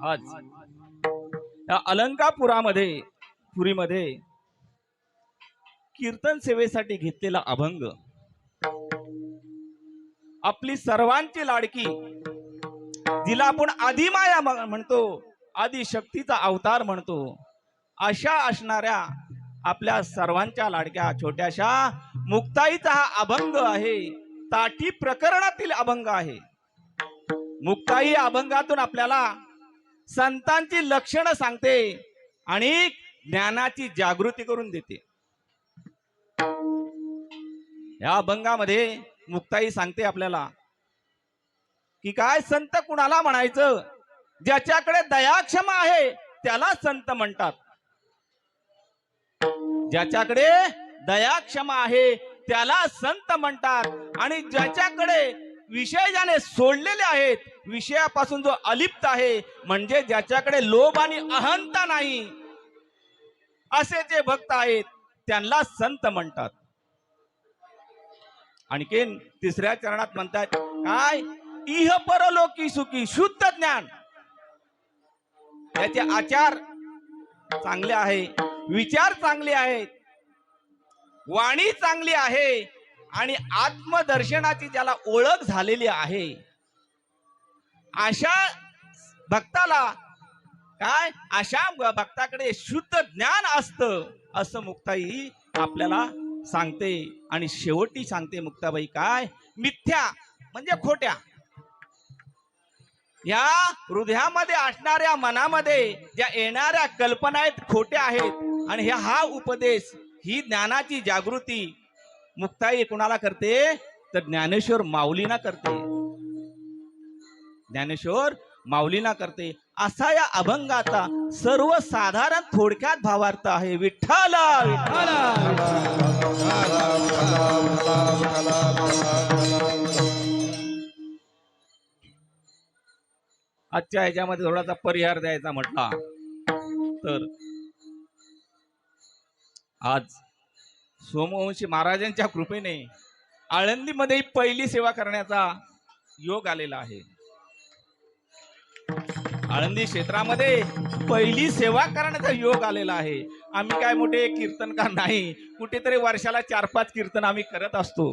आज या अलंकापुरामध्ये पुरीमध्ये कीर्तन सेवेसाठी घेतलेला अभंग आपली सर्वांची लाडकी, जिला आपण आदिमाया म्हणतो, आदिशक्तीचा अवतार म्हणतो, अशा असणाऱ्या आपल्या सर्वांच्या लाडक्या छोट्याशा मुक्ताईचा हा अभंग आहे. ताठी प्रकरणातील अभंग आहे. मुक्ताई अभंगातून आपल्याला संतांची लक्षणं सांगते आणि ज्ञानाची जागृती करून देते. या अभंगामध्ये मुक्ताई सांगते आपल्याला की काय संत कुणाला म्हणायचं, ज्याच्याकडे दयाक्षमा आहे त्याला संत म्हणतात. ज्याच्याकडे दयाक्षमा आहे त्याला संत म्हणतात. आणि ज्याच्याकडे विषय ज्याने सोडलेले आहेत, विषयापासून जो अलिप्त आहे, म्हणजे ज्याच्याकडे लोभ आणि अहंता नाही, असे जे भक्त आहेत त्यांना संत म्हणतात. आणखीन तिसऱ्या चरणात म्हणतात काय, इह परलोकी सुखी शुद्ध ज्ञान. त्याचे आचार चांगले आहे, विचार चांगले आहेत, वाणी चांगली आहे आणि आत्मदर्शनाची ज्याला ओळख झालेली आहे, अशा भक्ताला काय, अशा भक्ताकडे शुद्ध ज्ञान असतं, असं मुक्ताई आपल्याला सांगते. आणि शेवटी सांगते मुक्ताबाई काय, मिथ्या म्हणजे खोट्या, या हृदयामध्ये असणाऱ्या मनामध्ये ज्या येणाऱ्या कल्पना आहेत खोट्या आहेत. आणि हा उपदेश, ही ज्ञानाची जागृती मुक्ताई कुणाला करते, तर ज्ञानेश्वर माऊलींना करते. ज्ञानेश्वर माऊलींना करते. असा या अभंगाचा सर्वसाधारण थोडक्यात भावार्थ आहे. विठ्ठला विठ्ठला. आजच्या ह्याच्यामध्ये थोडासा परिहार द्यायचा म्हटला तर आज सोमवंशी महाराजांच्या कृपेने आळंदीमध्ये पहिली सेवा करण्याचा योग आलेला आहे. आळंदी क्षेत्रामध्ये पहिली सेवा करण्याचा योग आलेला आहे. आम्ही काय मोठे कीर्तनकार नाही, कुठेतरी वर्षाला 4-5 कीर्तन आम्ही करत असतो.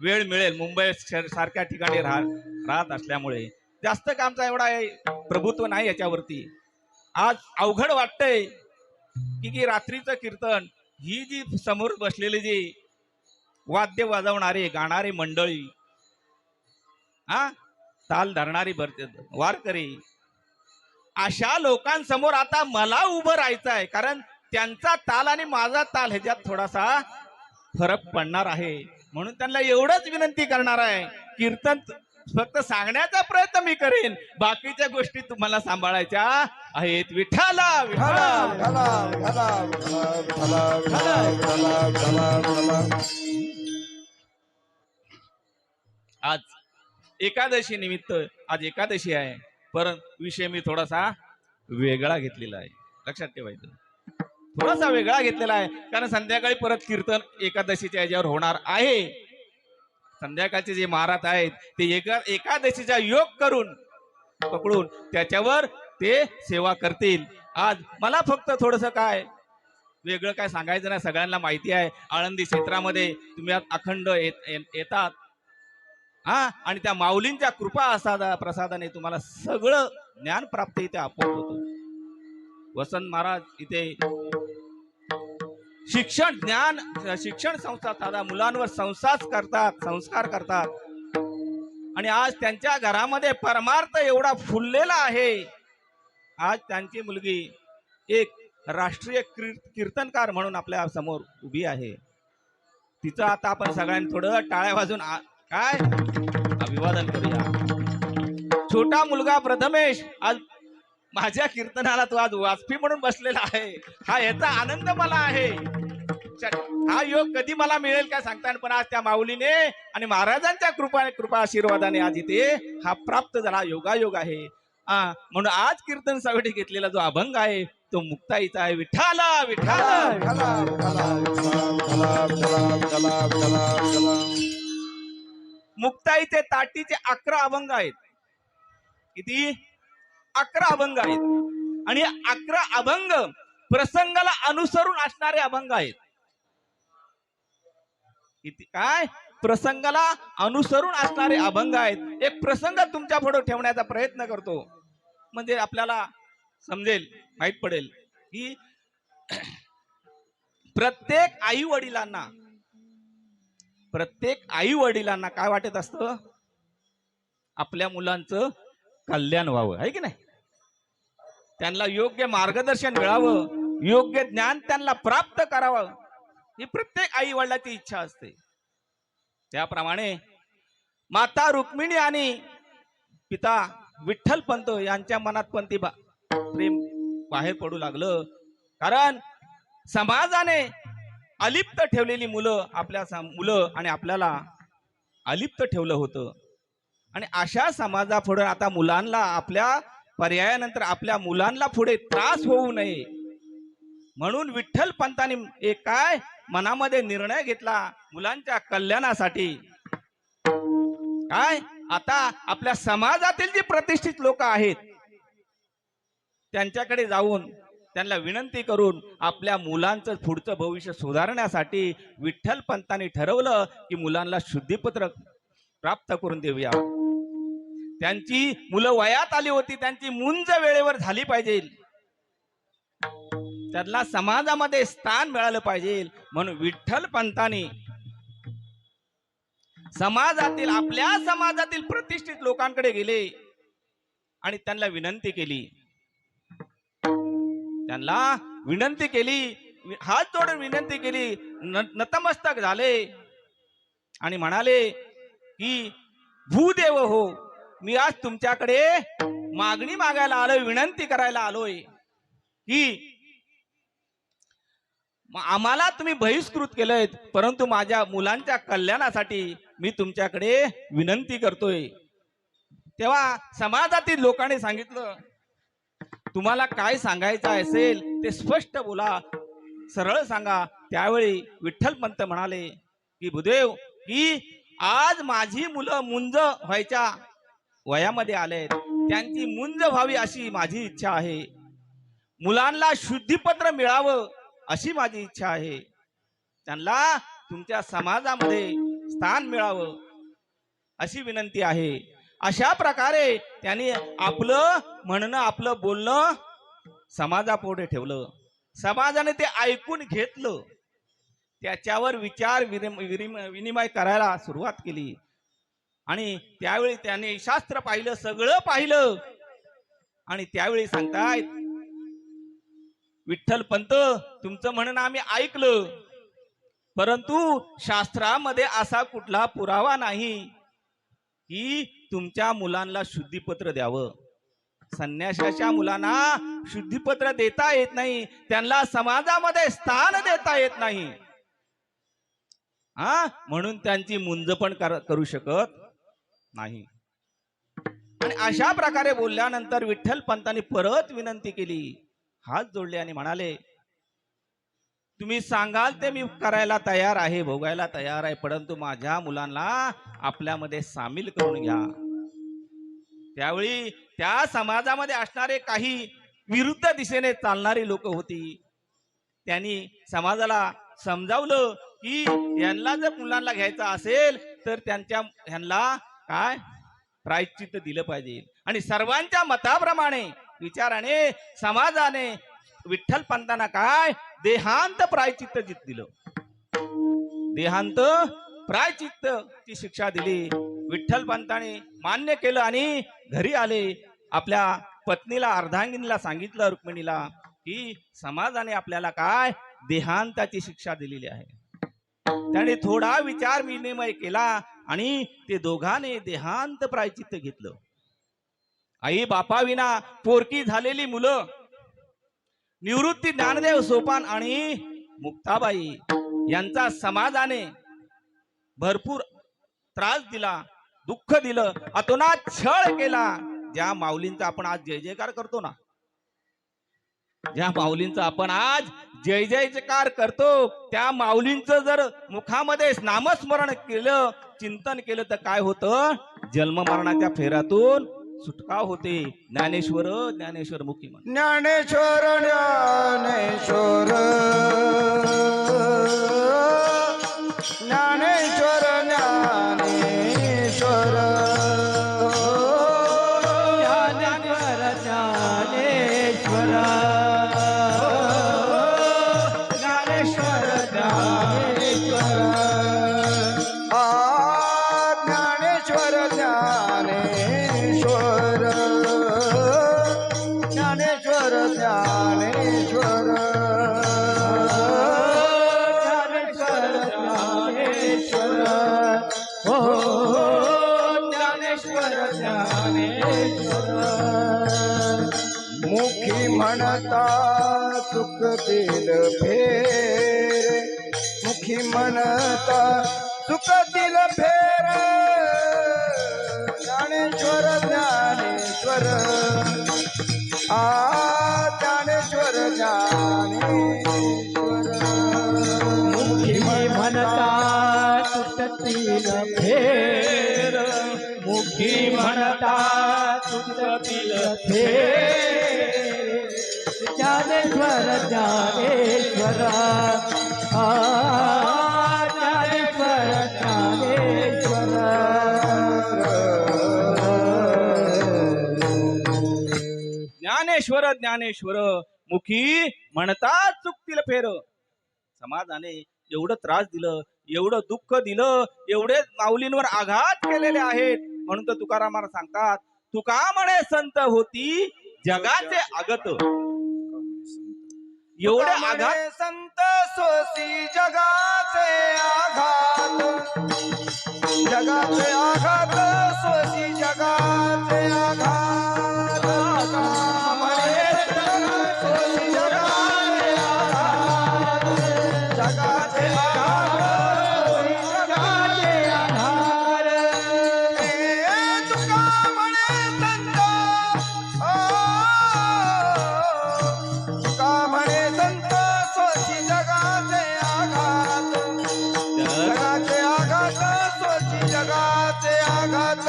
वेळ मिळेल, मुंबई सारख्या ठिकाणी राहत असल्यामुळे जास्त कामचा एवढा प्रभुत्व नाही याच्यावरती. आज अवघड वाटतंय की रात्रीचं कीर्तन, ही जी समोर बसलेली जी वाद्य वाजवणारे गाणारे मंडळी, ताल धरणारी वारकरी, अशा लोकांसमोर आता मला उभं राहायचं आहे. कारण त्यांचा ताल आणि माझा ताल ह्याच्यात थोडासा फरक पडणार आहे. म्हणून त्यांना एवढंच विनंती करणार आहे, कीर्तन फक्त सांगण्याचा प्रयत्न मी करेन, बाकीच्या गोष्टी तुम्हाला सांभाळायच्या आहेत. विठ्ठला विठ्ठला. आज एकादशी निमित्त, आज एकादशी आहे, परंतु विषय मी थोडासा वेगळा घेतलेला आहे. लक्षात ठेवायचं, थोडासा वेगळा घेतलेला आहे. कारण संध्याकाळी परत कीर्तन एकादशीच्या याच्यावर होणार आहे. संध्याकाळचे जे महाराज आहेत ते एकादशीचा योग करून पकडून त्याच्यावर ते सेवा करतील. आज मला फक्त थोडस काय वेगळं काय सांगायचं नाही. सगळ्यांना माहिती आहे आळंदी क्षेत्रामध्ये तुम्ही अखंड येतात, आणि त्या माऊलींच्या कृपा प्रसादाने तुम्हाला सगळं ज्ञान प्राप्त इथे आपोआप होतं. वसंत महाराज इथे शिक्षण संस्था साधा मुलांवर संस्कार करतात. आणि आज त्यांच्या घरामध्ये परमार्थ एवढा फुललेला आहे. आज त्यांची मुलगी एक राष्ट्रीय कीर्तनकार म्हणून आपल्या समोर उभी आहे. तिचं आता आपण सगळ्यांनी थोडं टाळ्या वाजून काय अभिवादन करूया. छोटा मुलगा प्रथमेश आज माझ्या कीर्तनाला तो आज वाजपी म्हणून बसलेला आहे. हा याचा आनंद मला आहे. हा योग कधी मला मिळेल काय सांगता, पण आज त्या माऊलीने आणि महाराजांच्या कृपा आशीर्वादाने आज इथे हा प्राप्त झाला. योगायोग आहे. म्हणून आज कीर्तन सावेठी घेतलेला जो अभंग आहे तो मुक्ताईचा आहे. विठ्ठला विठ्ठला. मुक्ताईचे ताटीचे 11 अभंग आहेत. किती? 11 अभंग आहेत आणि 11 अभंग प्रसंगाला अनुसरून असणारे अभंग आहेत. किती काय प्रसंगाला अनुसरून असणारे अभंग आहेत. एक प्रसंग तुमच्या पुढे ठेवण्याचा प्रयत्न करतो म्हणजे आपल्याला समजेल, माहित पडेल की प्रत्येक आई वडिलांना काय वाटत असतं, आपल्या मुलांचं कल्याण व्हावं, आहे की नाही, त्यांना योग्य मार्गदर्शन मिळावं, योग्य ज्ञान त्यांना प्राप्त करावं, ही प्रत्येक आई वडिलांची इच्छा असते. त्याप्रमाणे माता रुक्मिणी आणि पिता विठ्ठल पंत यांच्या मनात पण ती प्रेम बाहेर पडू लागलं. कारण समाजाने अलिप्त ठेवलेली मुलं आणि आपल्याला अलिप्त ठेवलं होतं. आणि अशा समाजापुढे आता मुलांना आपल्या पर्यायानंतर आपल्या मुलांना पुढे त्रास होऊ नये म्हणून विठ्ठल पंतांनी एक काय मनामध्ये निर्णय घेतला मुलांच्या कल्याणासाठी. काय आता आपल्या समाजातील जी प्रतिष्ठित लोक आहेत त्यांच्याकडे जाऊन त्यांना विनंती करून आपल्या मुलांचं पुढचं भविष्य सुधारण्यासाठी विठ्ठल पंतांनी ठरवलं की मुलांना शुद्धीपत्र प्राप्त करून देऊया. त्यांची मुलं वयात आली होती, त्यांची मुंज वेळेवर झाली पाहिजे, त्यांना समाजामध्ये स्थान मिळालं पाहिजे म्हणून विठ्ठल पंतांनी आपल्या समाजातील प्रतिष्ठित लोकांकडे गेले आणि त्यांना विनंती केली, हात जोडून विनंती केली, नतमस्तक झाले आणि म्हणाले की भूदेव हो, मी आज तुमच्याकडे मागणी मागायला आलोय, विनंती करायला आलोय की आम्हाला तुम्ही बहिष्कृत केलंय, परंतु माझ्या मुलांच्या कल्याणासाठी मी तुमच्याकडे विनंती करतोय. तेव्हा समाजातील लोकांनी सांगितलं, तुम्हाला काय सांगायचं असेल ते स्पष्ट बोला, सरळ सांगा. त्यावेळी विठ्ठल पंत म्हणाले की भूदेव, की आज माझी मुलं मुंज व्हायच्या वयामध्ये आले, त्यांची मुंज व्हावी अशी माझी इच्छा आहे, मुलांना शुद्धीपत्र मिळावं अशी माझी इच्छा आहे, त्यांना तुमच्या समाजामध्ये स्थान मिळावं अशी विनंती आहे. अशा प्रकारे त्यांनी आपलं म्हणणं, आपलं बोलणं समाजापुढे ठेवलं. समाजाने ते ऐकून घेतलं, त्याच्यावर विचार विनिमय करायला सुरुवात केली. आणि त्यावेळी त्याने शास्त्र पाहिलं, सगळं पाहिलं आणि त्यावेळी सांगतायत, विठ्ठल पंत तुमचं म्हणणं आम्ही ऐकलं, परंतु शास्त्रामध्ये असा कुठला पुरावा नाही की तुमच्या मुलांना शुद्धीपत्र द्यावं. संन्याशाच्या मुलांना शुद्धीपत्र देता येत नाही, त्यांना समाजामध्ये स्थान देता येत नाही, म्हणून त्यांची मुंज पण करू शकत नाही. आणि अशा प्रकारे बोलल्यानंतर विठ्ठल पंतांनी परत विनंती केली, हात जोडले आणि म्हणाले, तुम्ही सांगाल ते मी करायला तयार आहे, भोगायला तयार आहे, परंतु माझ्या मुलांना आपल्यामध्ये सामील करून घ्या. त्यावेळी त्या समाजामध्ये असणारे काही विरुद्ध दिशेने चालणारी लोक होती. त्यांनी समाजाला समजावलं की यांना जर मुलांना घ्यायचं असेल तर ह्यांना काय प्रायश्चित्त दिलं पाहिजे. आणि सर्वांच्या मताप्रमाणे विचाराने समाजाने विठ्ठल पंतांना काय देहांत प्रायश्चित्त दिलं, देहांत प्रायश्चित्त ची शिक्षा दिली. विठ्ठल पंतांनी मान्य केलं आणि घरी आले. आपल्या पत्नीला, अर्धांगिनीला सांगितलं, रुक्मिणीला, की समाजाने आपल्याला काय देहांताची शिक्षा दिलेली आहे. त्याने थोडा विचार विनिमय केला आणि ते दोघांनी देहांत प्रायश्चित्त घेतलं. आई बापाविना पोरकी झालेली मुलं निवृत्ती ज्ञानदेव सोपान आणि मुक्ताबाई यांचा समाजाने भरपूर त्रास दिला, दुःख दिलं, अतोनात छळ केला. ज्या माऊलींचा आपण आज जय जयकार करतो ना, ज्या माऊलींचा आपण आज जय जयकार करतो, त्या माऊलींचं जर मुखामध्ये नामस्मरण केलं, चिंतन केलं तर काय होतं, जन्म मरणाच्या फेऱ्यातून सुटका होते. ज्ञानेश्वर ज्ञानेश्वर मुखी म्हण. ज्ञानेश्वर ज्ञानेश्वर ज्ञानेश्वर ज्ञानेश्वर ज्ञानेश्वर ज्ञानेश्वर ज्ञानेश्वर ज्ञानेश्वर ज्ञानेश्वर ज्ञानेश्वर ज्ञानेश्वर ज्ञानेश्वर ज्ञानेश्वर हो ज्ञानेश्वर ज्ञानेश्वर मुखी म्हणता सुख दिल फेर मुखी म्हणता सुख दिल फेर ज्ञानेश्वर ज्ञानेश्वर ज्ञानेश्वर ज्ञानेश्वर मुखी म्हणता तुटतील फेर मुखी म्हणता तुटतील फेर ज्ञानेश्वर ज्ञानेश्वर ज्ञानेश्वर ज्ञानेश्वर ज्ञानेश्वर ज्ञानेश्वर मुखी म्हणतात चुकतील फेर. समाजाने एवढं त्रास दिलं, एवढं दुःख दिलं, एवढे माऊलींवर आघात केलेले आहेत. म्हणून तर तुकाराम महाराज सांगतात, तुका म्हणे संत होती जगाचे आगत. एवढे आघात संत सोसी जगाचे आघात जगाचे आघात सोसी जगाचे आघात सोसी जगाचे आघात जगाचे आघात जगाचे आधार तुका म्हणे संत तुका म्हणे संत सोसी जगाचे आघात जगाचे आघात सोसी जगाचे आघात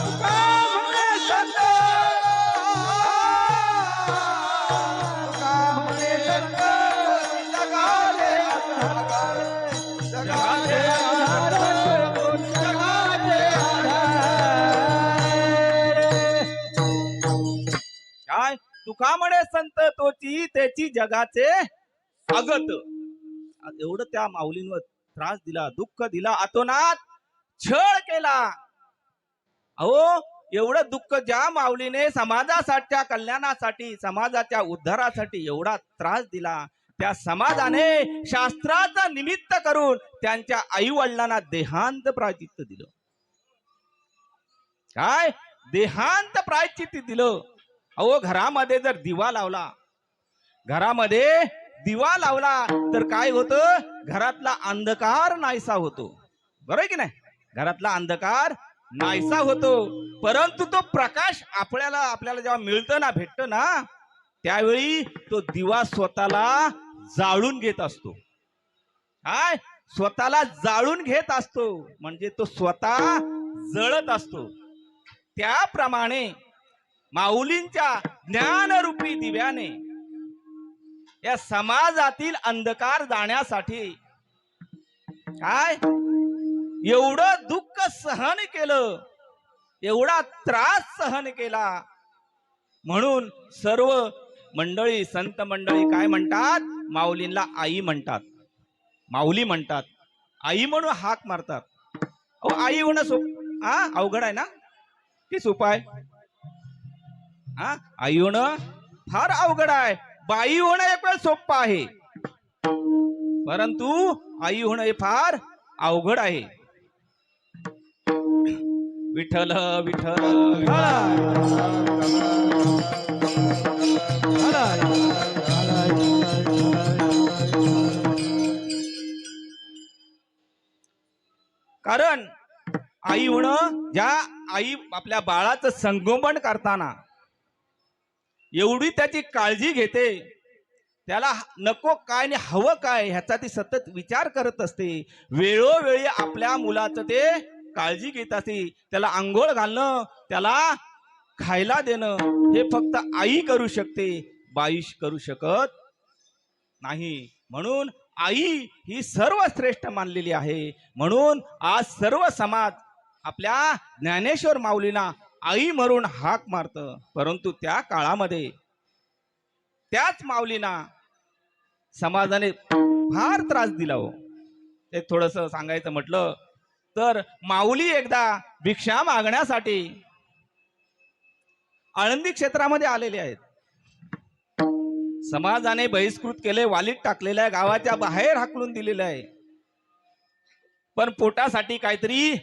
तुका म्हणे संत तुका म्हणे संत सोसी जगाचे आघात जगाचे आघात जगाचे काय तुका म्हणे संत तोची त्याची जगाचे आगत. एवढं त्या माऊलींवर त्रास दिला, दुःख दिला, अतोनात छळ केला. अहो एवढं दुःख ज्या माऊलीने समाजाच्या कल्याणासाठी समाजाच्या उद्धारासाठी एवढा त्रास दिला, त्या समाजाने शास्त्राचा निमित्त करून त्यांच्या आई वडिलांना देहांत प्रायचित्त दिलं. काय देहांत प्रायचित्त दिलं. अहो घरामध्ये जर दिवा लावला, घरामध्ये दिवा लावला तर काय होतं, घरातला अंधकार नाहीसा होतो. बरोबर की नाही? घरातला अंधकार नाहीसा होतो. परंतु तो प्रकाश आपल्याला जेव्हा मिळतं ना, भेटतं ना, त्यावेळी तो दिवा स्वतःला जाळून घेत असतो. काय स्वतःला जाळून घेत असतो, म्हणजे तो स्वतः जळत असतो. त्याप्रमाणे माऊलींच्या ज्ञानरूपी दिव्याने या समाजातील अंधकार जाण्यासाठी काय एवढं दुःख सहन केलं, एवढा त्रास सहन केला. म्हणून सर्व मंडळी, संत मंडळी काय म्हणतात, माऊलींना आई म्हणतात, माऊली म्हणतात, आई म्हणून हाक मारतात. अहो आई होणं अवघड आहे ना, की सोपं आहे? आई होणं फार अवघड आहे. बाई होणं एक वेळ सोपं आहे, परंतु आई होणं हे फार अवघड आहे. विठ्ठल विठ्ठल कारण आई होणं, ज्या आई आपल्या बाळाचं संगोपन करताना एवढी त्याची काळजी घेते, त्याला नको काय आणि हवं काय ह्याचा ती सतत विचार करत असते. वेळोवेळी आपल्या मुलाचं ते काळजी घेत असते. त्याला आंघोळ घालणं, त्याला खायला देणं हे फक्त आई करू शकते, बाई करू शकत नाही. म्हणून आई ही सर्वश्रेष्ठ मानलेली आहे. म्हणून आज सर्व समाज आपल्या ज्ञानेश्वर माऊलींना आई म्हणून हाक मारत. परंतु त्या काळामध्ये त्याच माऊलींना समाजाने फार त्रास दिला हो. ते थोडस सांगायचं म्हटलं तर माऊली एकदा भिक्षा मागण्यासाठी आळंदी क्षेत्रामध्ये आलेले आहेत. समाजाने बहिष्कृत केले, वालीत टाकलेलं आहे, गावाच्या बाहेर हाकलून दिलेलं आहे. पण पोटासाठी काहीतरी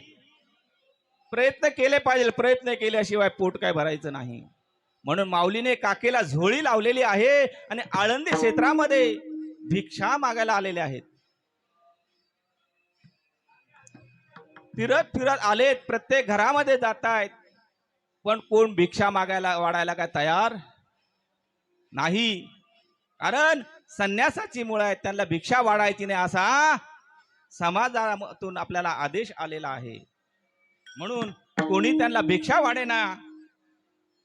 प्रयत्न केले पाहिजे. प्रयत्न केल्याशिवाय पोट काय भरायचं नाही. म्हणून माऊलीने काकेला झोळी लावलेली आहे आणि आळंदी क्षेत्रामध्ये भिक्षा मागायला आलेले आहेत. फिरत फिरत आलेत, प्रत्येक घरामध्ये जात आहेत, पण कोण भिक्षा मागायला वाढायला काय तयार नाही. कारण संन्यासाची मुळे आहेत, त्यांना भिक्षा वाढायची नाही असा समाजातून आपल्याला आदेश आलेला आहे. म्हणून कोणी त्यांना भिक्षा वाढेना.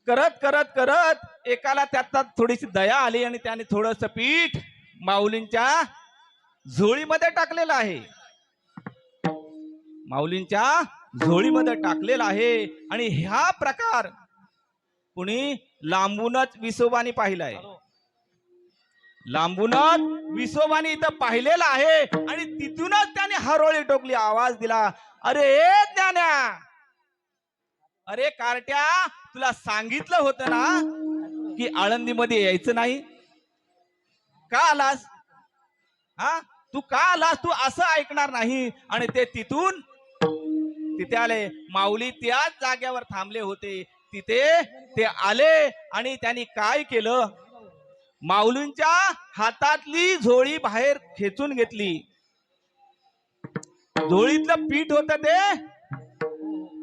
करत करत करत एकाला त्यात थोडीशी दया आली आणि त्याने थोडंसं पीठ माऊलींच्या झोळीमध्ये टाकलेलं आहे. माऊलींच्या झोळीमध्ये टाकलेला आहे. आणि हा प्रकार कुणी लांबूनच विसोबानी पाहिलाय. लांबूनच विसोबानी इथं पाहिलेला आहे आणि तिथूनच त्याने हरोळी टोकली, आवाज दिला, अरे ज्ञान्या, अरे कार्ट्या, तुला सांगितलं होतं ना की आळंदीमध्ये यायचं नाही, का आलास? हा, तू का आलास? तू असं ऐकणार नाही. आणि ते तिथून तिथे आले. माऊली त्याच जागेवर थांबले होते. तिथे ते आले आणि त्यांनी काय केलं, माऊलींच्या हातातली झोळी बाहेर खेचून घेतली. झोळीतलं पीठ होतं ते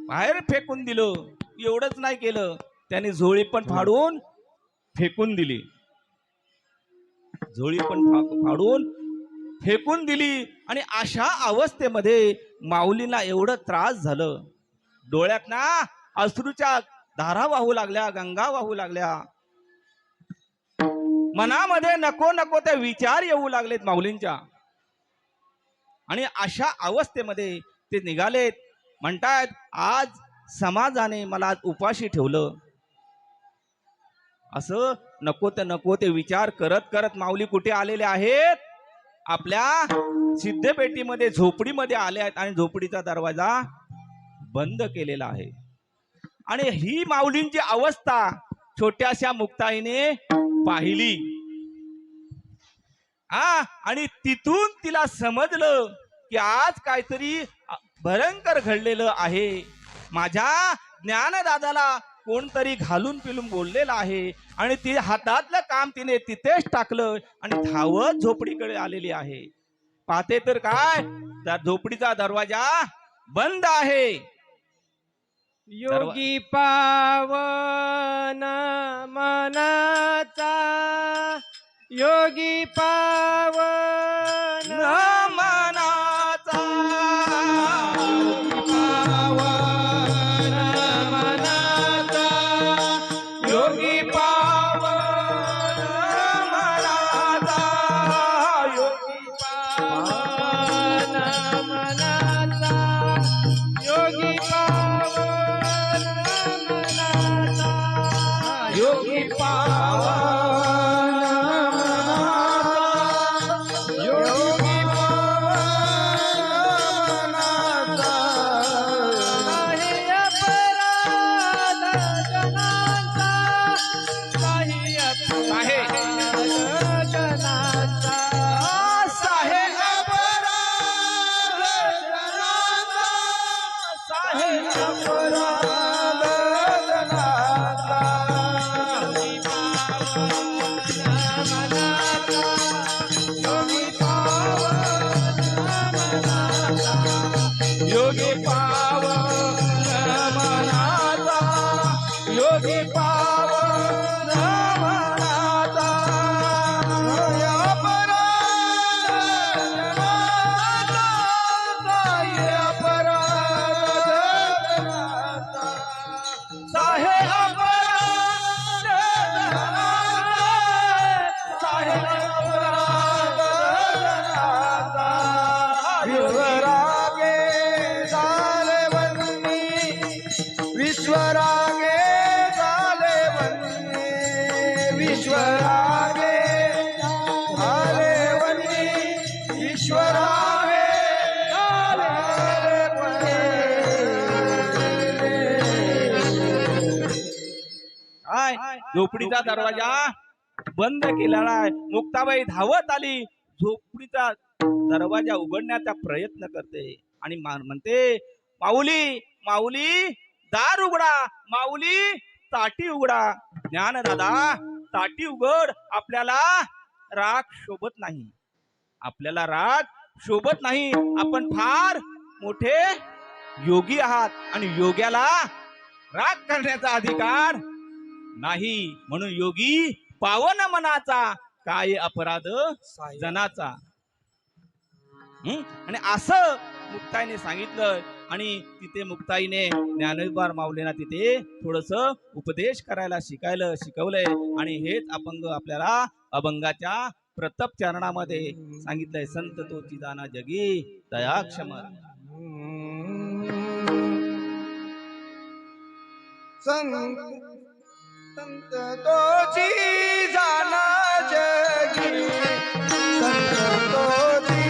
बाहेर फेकून दिलं. एवढंच नाही केलं, त्यांनी झोळी पण फाडून फेकून दिली. झोळी पण फाडून फेकून दिली. आणि अशा अवस्थेमध्ये माऊलींना एवढं त्रास झालं, डोळ्यात ना अश्रूच्या धारा वाहू लागल्या, गंगा वाहू लागल्या. मनामध्ये नको नको ते विचार येऊ लागलेत माऊलींच्या. आणि अशा अवस्थेमध्ये ते निघालेत. म्हणतात, आज समाजाने मला आज उपाशी ठेवलं. असं नको ते विचार करत करत माऊली कुठे आलेले आहेत? आपल्या सिद्धपेटीमध्ये, झोपडीमध्ये आले आहेत आणि झोपडीचा दरवाजा बंद केलेला आहे. आणि ही माऊलींची अवस्था छोट्याशा मुक्ताईने पाहिली. आणि तिथून तिला समजलं की आज काहीतरी भयंकर घडलेलं आहे. माझ्या ज्ञानदादाला कोणतरी घालून पिलून बोललेलं आहे. आणि ती हातातलं काम तिने तिथेच टाकलं आणि धावत झोपडीकडे आलेली आहे. पाहते तर काय, त्या झोपडीचा दरवाजा बंद आहे. योगी पावन मनाचा, योगी पावन मनाचा, योगी पावन मनाचा, योगी पावन मनाचा, योगी पावन मनाचा, योगी पावन मनाचा, योगी पावन मनाचा. काही अपराध जनाचा, काही अपराध जनाचा, साहे अपराध जनाचा, काय झोपडीचा दरवाजा बंद केलेला आहे. मुक्ताबाई धावत आली, झोपडीचा दरवाजा उघडण्याचा प्रयत्न करते आणि म्हणते, माऊली माऊली दार उघडा, माऊली ताटी उघडा. ज्ञानदादा ताटी उघड, आपल्याला राग शोभत नाही, आपल्याला राग शोभत नाही. आपण फार मोठे योगी आहात आणि योग्याला राग करण्याचा अधिकार नाही. म्हणून योगी पावन मनाचा, काय अपराध जनाचा. आणि असं मुक्ताईने सांगितलं. आणि तिथे मुक्ताईने ज्ञानोबा माऊलींना तिथे थोडस उपदेश करायला शिकवलंय. आणि हेच अपंग आपल्याला अभंगाच्या प्रतप चरणामध्ये सांगितलंय. संत तोची जाना जगी दयाक्षम. संत तोची जाना जगी, संत तोची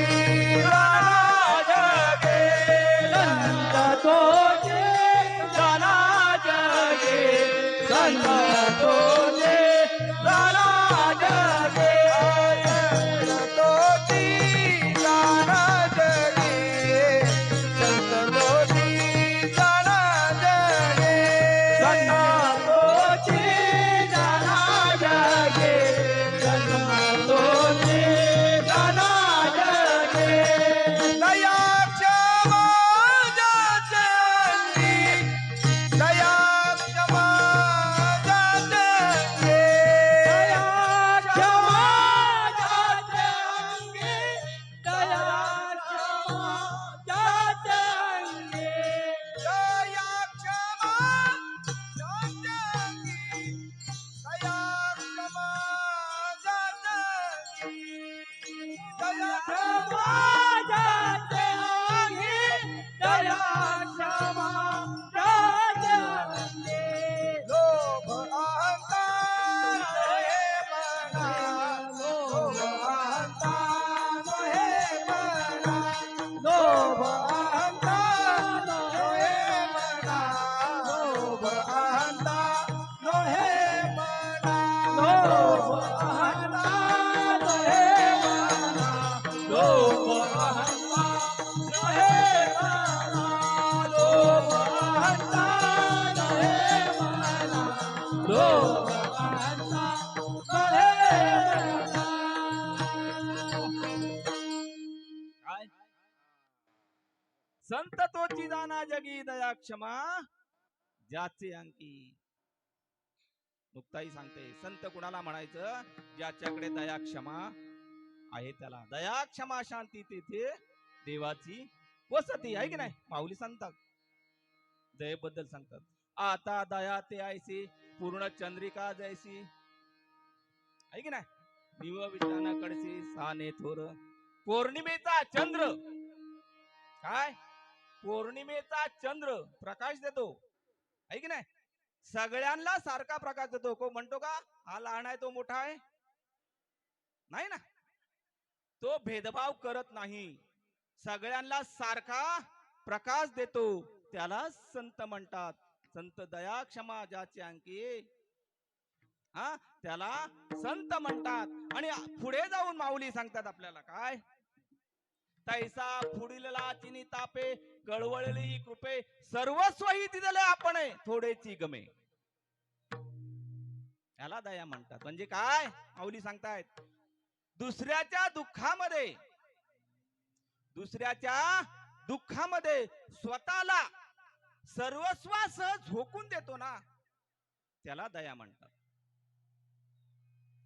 जाना जगी, संत तोचे जाना जगे, संत तोचे जाना जगे, संत तोची जाना जगी, संत तोची जाना जगी, संत तोचे जाना जगे, संत तोचे जाना जगे. दया क्षमा जाचे अंगी, दया क्षमा जाचे अंगी, दया क्षमा जाते अंगे, दया क्षमा जाते अंगे. दया क्षमा जाचे अंगी, दया क्षमा जाचे अंगी, दया क्षमा जाते अंगे, दया क्षमा जाते अंगे. लोभ अहंकार हे मना, लोभ अहंकार हे मना, लोभ अहंकार हे मना, लोभ अहंकार हे मना, लोभ अहंकार हे मना, लोभ अहंकार हे मना, लोभ अहंकार हे मना, लोभ अहंकार हे मना. काय संत तोची जाना जगी दया क्षमा ज्याचे अंकी. मुक्ताई सांगते, संत कुणाला म्हणायचं, ज्याच्याकडे दया क्षमा आहे त्याला. दया क्षमा शांती तेथे देवाची वसती आहे की नाही. माऊली सांगतात, दयेबद्दल सांगतात, आता दया ते ऐसी पूर्ण चंद्रिका जैसी आहे की नाही. दिव विटाना कडसी साने थोर. पौर्णिमेचा चंद्र, काय पौर्णिमेचा चंद्र प्रकाश देतो आहे की नाही. सगळ्यांना सारखा प्रकाश देतो. को म्हणतो का हा लहान आहे तो मोठा आहे, नाही ना. तो भेदभाव करत नाही, सगळ्यांना सारखा प्रकाश देतो. त्याला संत म्हणतात. संत दया क्षमा ज्याचे अंकी, हा त्याला संत म्हणतात. आणि पुढे जाऊन माऊली सांगतात आपल्याला, काय तैसा फुडिलेला चिनी तापे, कळवळली कृपे, सर्वस्व ही दिले आपण थोडेची गमे. याला दया म्हणतात. म्हणजे काय माऊली सांगतायत, दुसऱ्याच्या दुःखामध्ये स्वतःला सर्वस्वासह झोकून देतो ना, त्याला दया म्हणतात.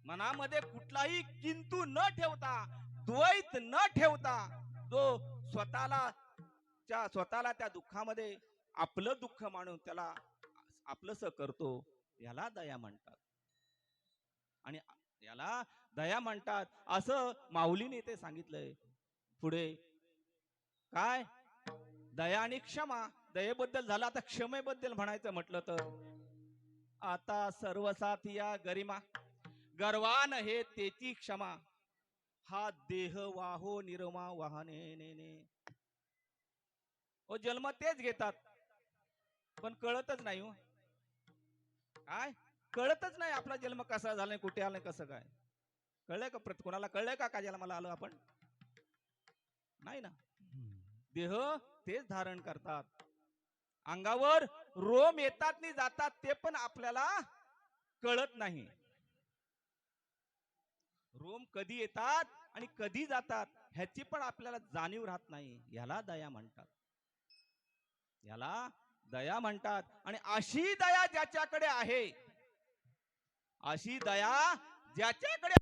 मनामध्ये कुठलाही किंतु न ठेवता, द्वैत न ठेवता, जो स्वतःला त्या दुःखामध्ये आपलं दुःख मानून त्याला आपलंस करतो, याला दया म्हणतात. आणि याला दया म्हणतात असं माऊलीने ते सांगितलंय. पुढे काय दया आणि क्षमा. दयेबद्दल झालं, आता क्षमेबद्दल म्हणायचं म्हटलं तर, आता सर्वसाथिया गरिमा, गर्वान हे तेची क्षमा, हा देह वाहो निरमा वाहने ने. ओ जन्म तेच घेतात पण कळतच नाही हो. काय कळतच नाही आपला जन्म कसा झाला, कुठे आलाय, कसं काय कळलंय का? कोणाला कळलंय का जन्माला आलो आपण? नाही ना. देह तेच धारण करतात, अंगावर रोम येतात नि जातात ते पण आपल्याला कळत नाही. रोम कधी येतात आणि कधी जातात ह्याची पण आपल्याला जाणीव राहत नाही. याला दया म्हणतात, याला दया म्हणतात. आणि अशी दया ज्याच्याकडे आहे, अशी दया ज्याच्याकडे